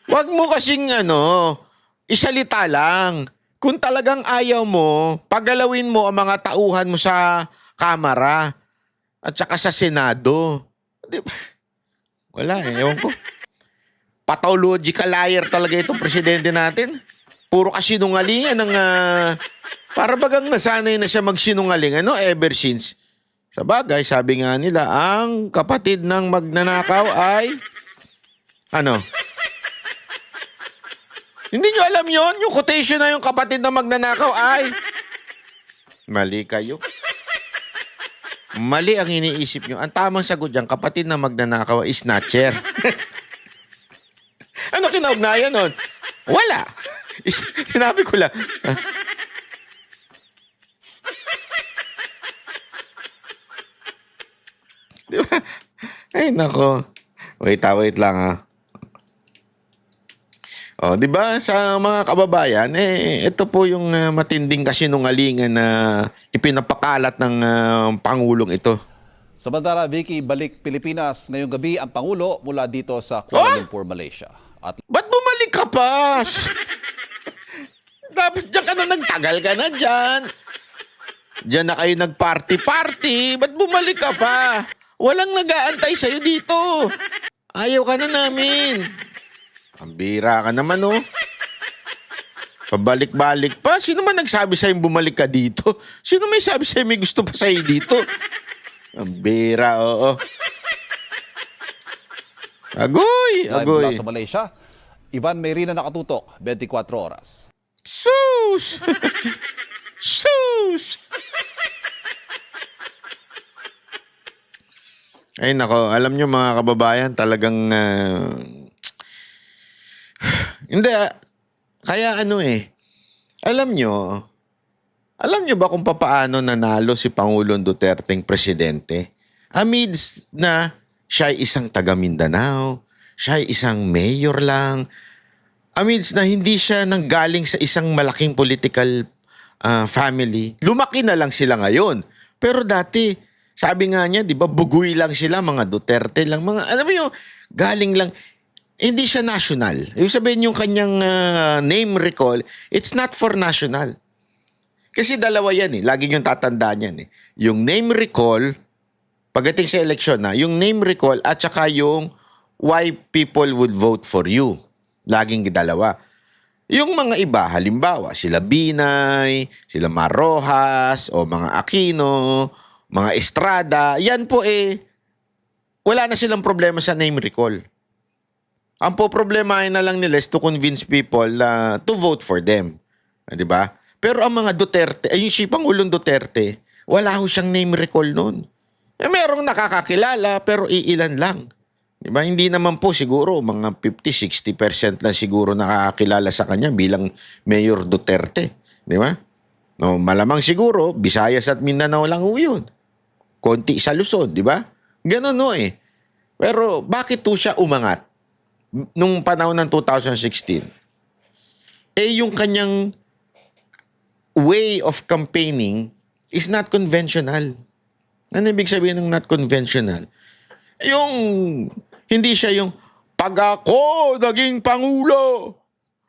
Speaker 2: Wag mo kasing isalita lang. Kung talagang ayaw mo, pagalawin mo ang mga tauhan mo sa Kamara at saka sa Senado. Di ba? Wala ewan ko. Pathological liar talaga itong presidente natin. Puro kasinungalingan ng para bagang nasanay na siya magsinungaling ever since. Sa bagay, sabi nga nila, ang kapatid ng magnanakaw ay Hindi nyo alam yon. Yung quotation na yung kapatid ng magnanakaw ay mali kayo. Mali ang iniisip nyo. Ang tamang sagot dyan, kapatid ng magnanakaw is snatcher. Ano kinaugnayan nun? Wala. Sinabi ko lang. Di ba? Ay, nako. Wait lang. Oh, 'di ba sa mga kababayan, ito po yung matinding kasinungalingan na ipinapakalat ng pangulong ito.
Speaker 3: Samantala, Vicky, balik Pilipinas ngayong gabi ang Pangulo mula dito sa Kuala Lumpur, Malaysia. At
Speaker 2: Ba't bumalik ka pa? Dapat diyan ka na nagtagal ka na diyan. Diyan na kayo nagparty-party. Ba't bumalik ka pa? Walang nag-aantay sa'yo dito. Ayaw ka na namin. Ang bira ka naman, Pabalik-balik pa. Sino man nagsabi sa'yo bumalik ka dito? Sino may sabi sa'yo may gusto pa sa'yo dito? Ang bira, oo. Agoy!
Speaker 3: live mula sa Malaysia, Ivan Mayrina nakatutok, 24 oras.
Speaker 2: Sus! Sus! Ay nako, alam nyo mga kababayan, talagang hindi, kaya alam nyo ba kung papaano nanalo si Pangulong Duterteng presidente? Amidst na siya ay isang taga Mindanao, siya ay isang mayor lang, amidst na hindi siya nanggaling sa isang malaking political family. Lumaki na lang sila ngayon. Pero dati, sabi nga niya, di ba, bugoy lang sila, mga Duterte lang, alam mo yung galing lang. Hindi siya national. Ibig sabihin yung kanyang name recall, it's not for national. Kasi dalawa yan lagi yung tatandaan yan Yung name recall, pagdating sa eleksyon yung name recall at saka yung why people would vote for you. Laging dalawa. Yung mga iba, halimbawa, sila Binay, sila Marrojas, o mga Aquino, mga Estrada, yan po wala na silang problema sa name recall. Ang problemahin na lang nila is to convince people to vote for them. Di ba? Pero ang mga Duterte, yung si Pangulong Duterte, wala ho siyang name recall noon. Merong nakakakilala pero iilan lang. Di ba? Hindi naman po siguro, mga 50-60% lang siguro nakakakilala sa kanya bilang Mayor Duterte. Di ba? No, malamang siguro, Visayas at Mindanao lang ho yun. Konti sa Luzon, di ba? Ganon Pero bakit to siya umangat? Nung panahon ng 2016, yung kanyang way of campaigning is not conventional. Ano ibig sabihin ng not conventional? Yung, hindi siya yung, pag ako naging Pangulo,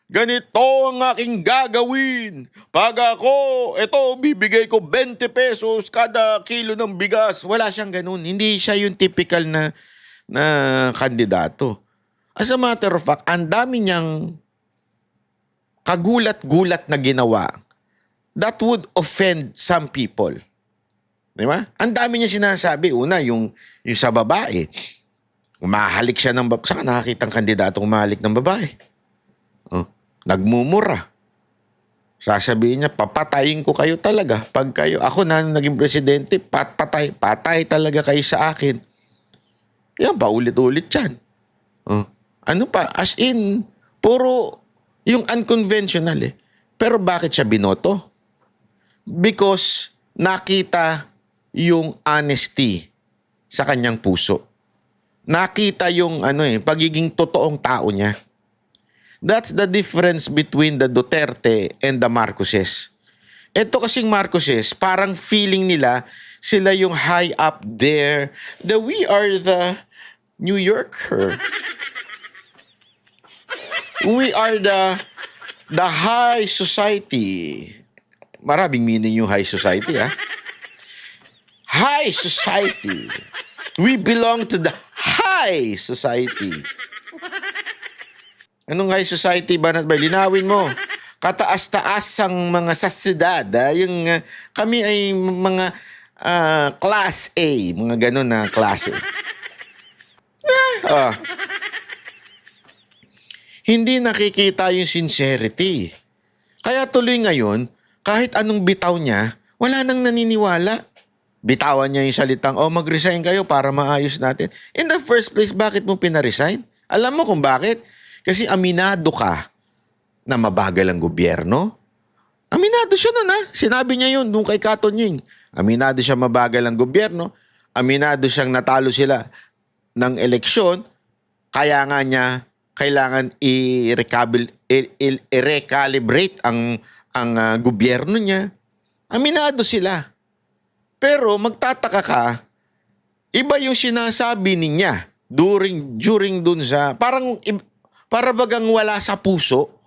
Speaker 2: ganito ang aking gagawin. Pag ako, bibigay ko 20 pesos kada kilo ng bigas. Wala siyang ganun. Hindi siya yung typical na kandidato. As a matter of fact, ang dami niyang kagulat-gulat na ginawa that would offend some people. Di ba? Ang dami niya sinasabi. Una, yung sa babae. Umahalik siya ng babae. Saan nakakita ang kandidatong umahalik ng babae? Nagmumura. Sasabihin niya, papatayin ko kayo talaga. Pag ako na naging presidente, patay talaga kayo sa akin. Yan, paulit-ulit yan. Ano pa? As in, puro yung unconventional Pero bakit siya binoto? Because nakita yung honesty sa kanyang puso. Nakita yung pagiging totoong tao niya. That's the difference between the Duterte and the Marcoses. Ito kasing Marcoses, parang feeling nila sila yung high up there. We are the New Yorker. We are the high society. Maraming meaning yung high society, High society. We belong to the high society. Anong high society, Banat Bay? Linawin mo. kataas-taasang mga sasidad. Kami ay mga class A, mga ganun na klase. Hindi nakikita yung sincerity. Kaya tuloy ngayon, kahit anong bitaw niya, wala nang naniniwala. Bitawan niya yung salitang, mag-resign kayo para maayos natin. In the first place, bakit mo pinaresign? Alam mo kung bakit? Kasi aminado ka na mabagal ang gobyerno. Aminado siya nun, ha? Sinabi niya yun nung kay Katon Ying. Aminado siya mabagal ang gobyerno. Aminado siyang natalo sila ng eleksyon. Kaya nga niya kailangan i-recalibrate ang gobyerno niya. Aminado sila. Pero magtataka ka, iba yung sinasabi niya during dun sa, para bagang wala sa puso,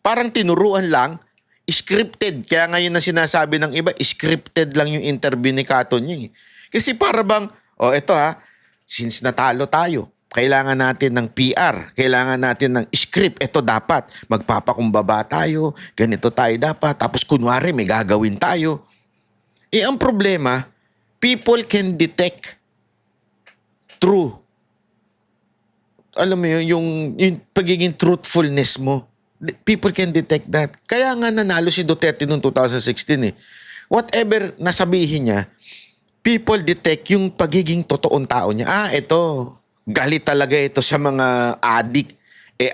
Speaker 2: parang tinuruan lang, scripted. Kaya ngayon na sinasabi ng iba, scripted lang yung interview ni Katon niya. Kasi para bang, eto since natalo tayo, kailangan natin ng PR, kailangan natin ng script. Ito dapat, magpapakumbaba tayo, ganito tayo dapat, tapos kunwari may gagawin tayo. Ang problema, people can detect true. Alam mo yun, yung pagiging truthfulness mo. People can detect that. Kaya nga nanalo si Duterte noong 2016 eh. Whatever nasabihin niya, people detect yung pagiging totoong tao niya. Ito, galit talaga ito sa mga adik.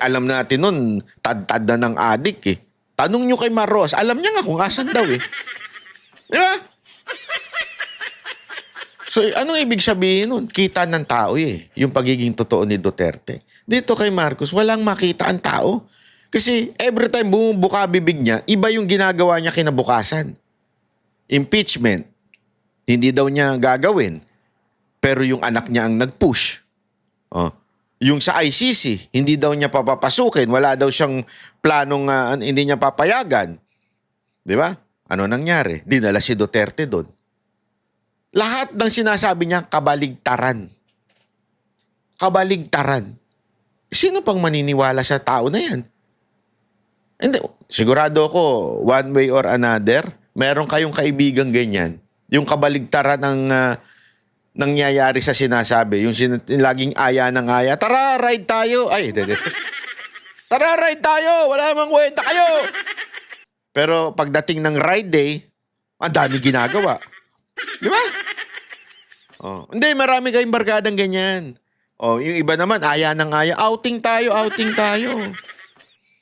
Speaker 2: Alam natin nun, tad-tad na ng adik eh. Tanong nyo kay Maros, alam niya nga kung asan daw eh. Di ba? So, anong ibig sabihin nun? Kita ng tao eh, yung pagiging totoo ni Duterte. Dito kay Marcos, walang makita ang tao. Kasi every time bumubuka bibig niya, iba yung ginagawa niya kinabukasan. Impeachment, hindi daw niya gagawin. Pero yung anak niya ang nag-push. Yung sa ICC, hindi daw niya papapasukin. Wala daw siyang planong hindi niya papayagan. Di ba? Ano nangyari? Dinala si Duterte doon. Lahat ng sinasabi niya, kabaligtaran. Kabaligtaran. Sino pang maniniwala sa tao na yan? Hindi, sigurado ako, one way or another, meron kayong kaibigang ganyan. Yung kabaligtaran ng nangyayari sa sinasabi. Yung laging aya ng aya. Tara, ride tayo. Tara, ride tayo. Wala namang kwenta kayo. Pero pagdating ng ride day, ang dami ginagawa. Di ba? Hindi, marami kayong barkadang ganyan. Yung iba naman, aya ng aya. Outing tayo, outing tayo.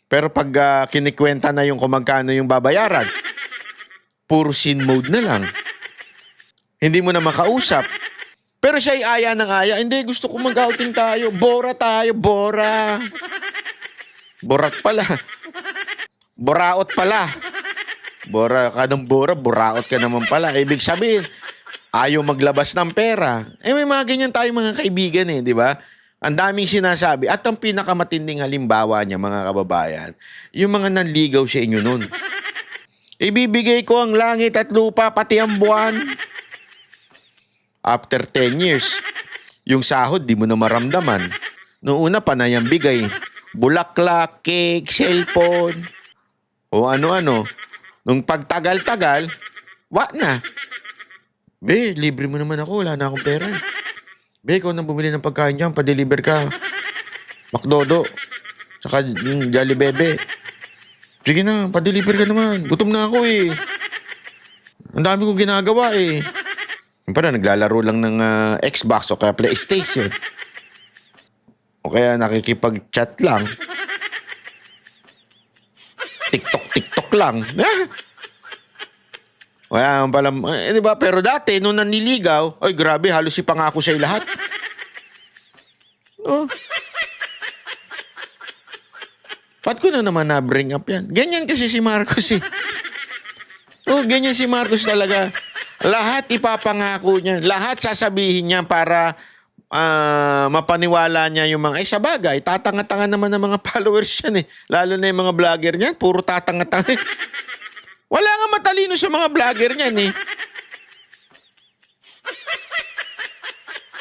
Speaker 2: Pero pag kinikwenta na yung kung magkano yung babayaran, puro sin mode na lang. Hindi mo na makausap. Pero siya ay aya ng aya. Hindi, gusto ko mag-outing tayo. Bora tayo, bora. Borat pala. Boraot pala. Bora ka ng bora, boraot ka naman pala. Ibig sabihin, ayaw maglabas ng pera. May mga ganyan tayo mga kaibigan di ba? Ang daming sinasabi. At ang pinakamatinding halimbawa niya, mga kababayan, yung mga nanligaw sa inyo nun. Ibibigay ko ang langit at lupa, pati ang buwan. After 10 years, yung sahod, di mo na maramdaman. Noong una, panay ang bigay. Bulaklak, cake, cellphone, o ano-ano. Nung pagtagal-tagal, na. Be, libre mo naman ako, wala na akong pera. Be, ikaw nang bumili ng pagkain dyan, pa-deliver ka. McDodo. Saka Jollibee. Sige na, pa-deliver ka naman. Gutom na ako eh. Ang dami kong ginagawa eh. Yung pala, naglalaro lang ng Xbox o kaya PlayStation. O kaya nakikipag-chat lang. TikTok lang. Wala pala, di ba? Pero dati, nung naniligaw, ay grabe, halos si pangako sa'yo lahat. Ba't ko na naman na-bring up yan? Ganyan kasi si Marcos eh. Ganyan si Marcos talaga. Lahat ipapangako niya. Lahat sasabihin niya para mapaniwala niya yung mga, sa bagay, tatanga-tanga naman ng mga followers yan eh. Lalo na yung mga vlogger niyan, puro tatanga-tanga. Wala nga matalino sa mga vlogger niyan eh.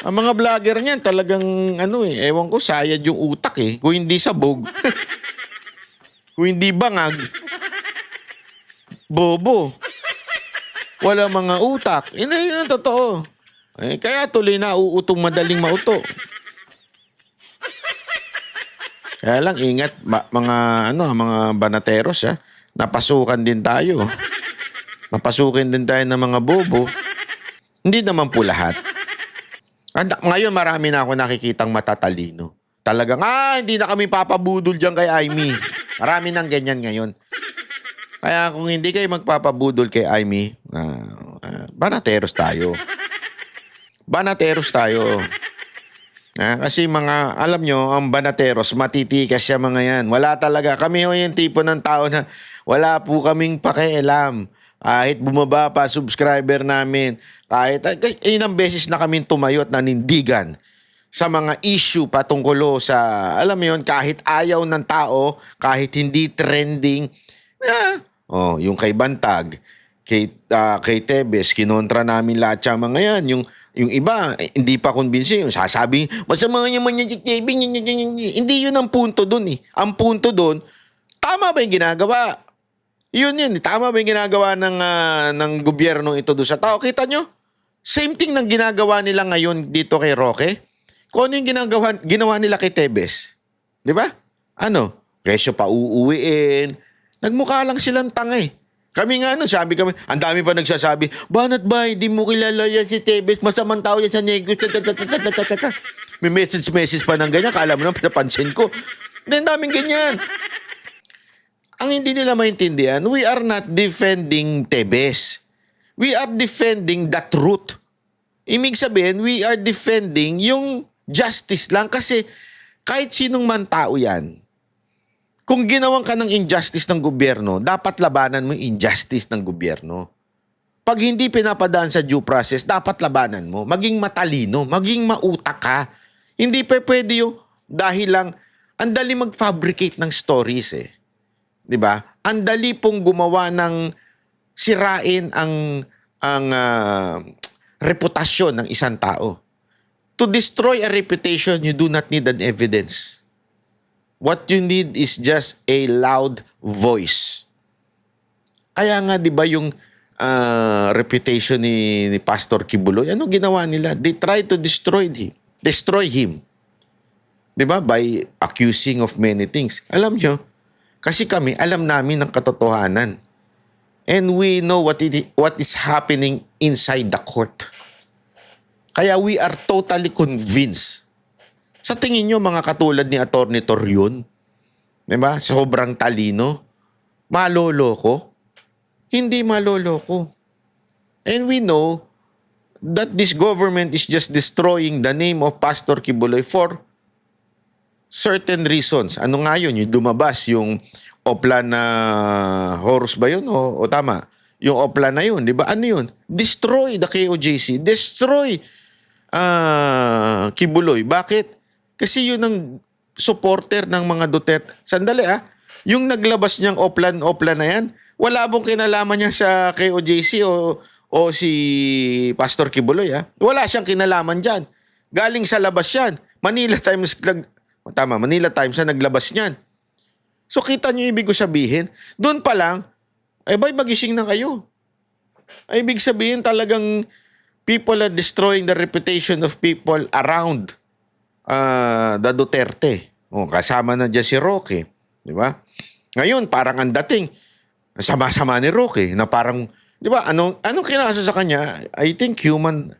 Speaker 2: Ang mga vlogger niyan talagang ewan ko, sayad yung utak eh. Kung hindi sabog, kung hindi bangag, Bobo. Wala mga utak. Yun ang totoo. Kaya tuloy na uutong madaling mauto. Kaya lang ingat mga banateros ha. Napasukan din tayo. Napasukin din tayo ng mga bobo. Hindi naman po lahat. Ngayon marami na ako nakikitang matatalino. Talagang hindi na kami papabudol diyan kay Aimee. Marami nang ganyan ngayon. Kaya kung hindi kayo magpapabudol kay Aimee, banateros tayo. Banateros tayo. Kasi alam nyo, ang banateros, matitikas siya mga yan. Wala talaga. Kami yung tipo ng tao na wala po kaming pakialam. Kahit bumaba pa subscriber namin, kahit ilang beses na kaming tumayo at nanindigan sa mga issue patungkol sa, alam mo yun, kahit ayaw ng tao, kahit hindi trending, yung kay Bantag, kay Tebes, kinontra namin lahat siya mga yan. Yung iba, hindi pa kumbinsi. Yung sasabi, masama naman yan si Tebes. Hindi yun ang punto dun eh. Ang punto dun, tama ba yung ginagawa? Yun. Tama ba yung ginagawa ng gobyerno ito doon sa tao? Kita nyo? Same thing ng ginagawa nila ngayon dito kay Roque. Kung ano yung ginawa nila kay Tebes. Di ba? Kesyo pa uuwiin. Nagmukha lang silang tanga eh. Kami nga sabi kami, ang dami pa nagsasabi, banat ba, hindi mo kilala yan si Tebes, masamang tao yan sa negos. May message pa ng ganyan, kala mo naman, pinapansin ko. Ang daming ganyan. Ang hindi nila maintindihan, we are not defending Tebes. We are defending the truth. Ibig sabihin, we are defending yung justice lang kasi kahit sinong man tao yan, kung ginawan ka ng injustice ng gobyerno, dapat labanan mo yung injustice ng gobyerno. Pag hindi pinapadaan sa due process, dapat labanan mo. Maging matalino, maging mautak ka. Hindi pwede yung dahil lang, ang dali mag-fabricate ng stories eh. Diba? Ang dali pong gumawa ng sirain ang reputasyon ng isang tao. To destroy a reputation, you do not need an evidence. What you need is just a loud voice. Kaya nga 'di ba yung reputation ni Pastor Kibuloy, ano ginawa nila? They tried to destroy him. 'Di ba? By accusing of many things. Alam nyo, kasi kami alam namin ang katotohanan. And we know what is happening inside the court. Kaya we are totally convinced. Sa tingin nyo, mga katulad ni Atty. Torion, diba? Sobrang talino, maloloko? Hindi maloloko. And we know that this government is just destroying the name of Pastor Kibuloy for certain reasons. Ano nga yun? Yung dumabas, yung opla na horse ba yun? O tama? Yung opla na yun, di ba? Ano yun? Destroy the KOJC. Destroy Kibuloy. Bakit? Kasi yun ang supporter ng mga Duterte. Sandali yung naglabas niyang opla na yan, wala pong kinalaman niya sa KOJC o si Pastor Kibuloy. Wala siyang kinalaman dyan. Galing sa labas yan. Manila Times na naglabas niyan. So kita niyo ibig ko sabihin, doon pa lang, magising na kayo. Ibig sabihin talagang people are destroying the reputation of people around the Duterte. Kasama na dyan si Roque. Di ba? Ngayon, parang ang dating, sama-sama ni Roque, na parang, di ba, anong kinaso sa kanya? I think human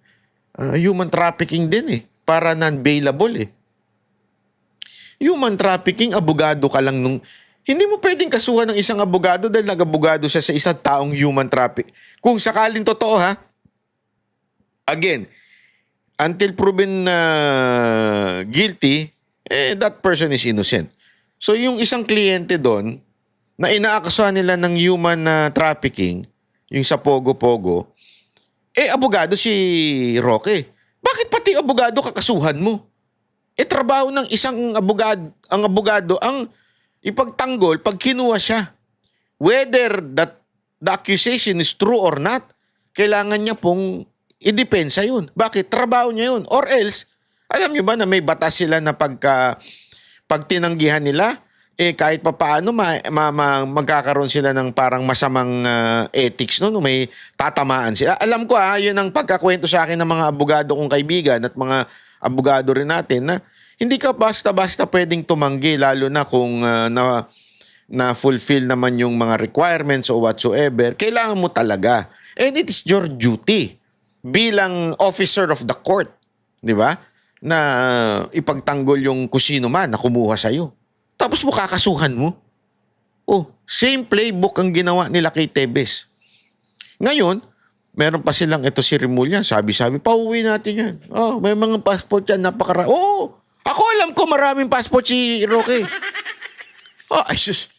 Speaker 2: trafficking din eh. Para non-bailable eh. Human trafficking, abogado ka lang nung, hindi mo pwedeng kasuhan ng isang abogado dahil nag-abogado siya sa isang taong human traffic. Kung sakaling totoo again, until proven guilty, that person is innocent. So yung isang kliyente doon, na inaakasuhan nila ng human trafficking, yung sa Pogo-Pogo, abogado si Roque. Bakit pati abogado kakasuhan mo? Trabaho ng isang abogado, ang ipagtanggol pag kinuha siya. Whether the accusation is true or not, kailangan niya pong idepensa yun. Bakit? Trabaho niya yun. Or else, alam niyo ba na may batas sila na pag tinanggihan nila, kahit pa paano magkakaroon sila ng parang masamang ethics no, may tatamaan sila. Alam ko yun ang pagkakwento sa akin ng mga abogado kong kaibigan at mga abogado rin natin na hindi ka basta-basta pwedeng tumanggi lalo na kung na fulfill naman yung mga requirements o whatsoever. Kailangan mo talaga. And it is your duty bilang officer of the court, di ba? Na ipagtanggol yung kusino man na kumuha sa'yo. Tapos mo kakasuhan mo. Same playbook ang ginawa nila kay Tebes. Ngayon, meron pa silang ito si Remulla. Sabi-sabi, pauwi natin yan. May mga passport yan, napakarami. Ako alam ko maraming passport si Roque. Ay sus.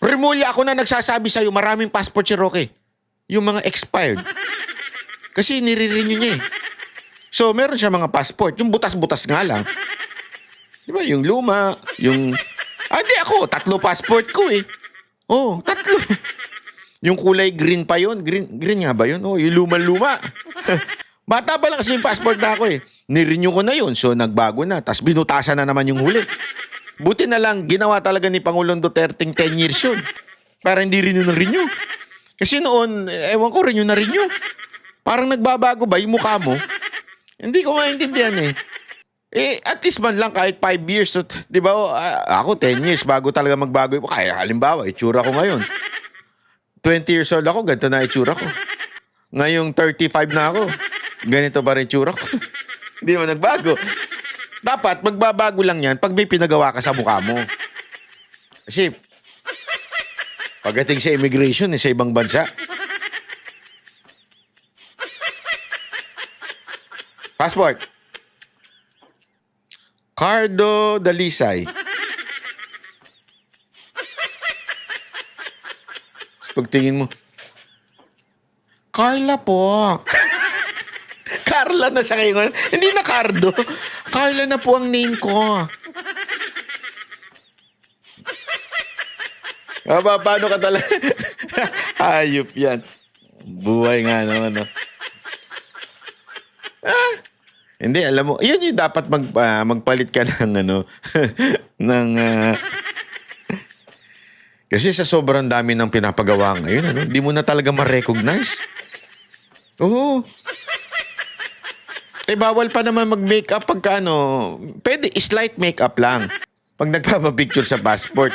Speaker 2: Remulla, ako na nagsasabi sa'yo, maraming passport si Roque. Yung mga expired. Kasi nire-renew niya eh. So, meron siya mga passport. Yung butas-butas nga lang. Diba? Yung luma, yung... Di ako, 3 passport ko eh. 3. Yung kulay green pa yun. Green nga ba yun? Yung luma-luma. Bata pa lang kasi yung passport na ako eh. Nirenew ko na yun. So, nagbago na. Tapos binutasan na naman yung huli. Buti na lang, ginawa talaga ni Pangulong Duterte 10 years yun. Para hindi renew ng renew. Kasi noon, ewan ko, renew na renew. Parang nagbabago ba yung mukha mo? Hindi ko maintindihan eh. At least man lang kahit 5 years. So, di ba, ako 10 years bago talaga magbago. Kaya halimbawa, itsura ko ngayon. 20 years old ako, ganito na itsura ko. Ngayong 35 na ako, ganito pa rin itsura ko. Hindi mo nagbago. Dapat, magbabago lang yan pag may pinagawa ka sa mukha mo. Kasi, pagdating sa immigration, sa ibang bansa, passport. Cardo Dalisay. Pagtingin mo, Carla po. Carla na siya ngayon. Hindi na Cardo. Carla na po ang name ko. Paano ka talaga? Hayop yan. Buhay nga naman. No? Hindi, alam mo, yun yung dapat magpalit ka ng kasi sa sobrang dami ng pinapagawa ngayon, hindi mo na talaga ma-recognize. Bawal pa naman mag-makeup pagka pwede, slight makeup lang. Pag nagpapapicture sa passport.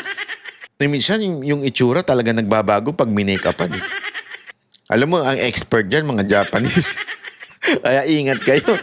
Speaker 2: Minsan, yung itsura talaga nagbabago pag minake-upan. Alam mo, ang expert dyan, mga Japanese. Kaya ingat kayo.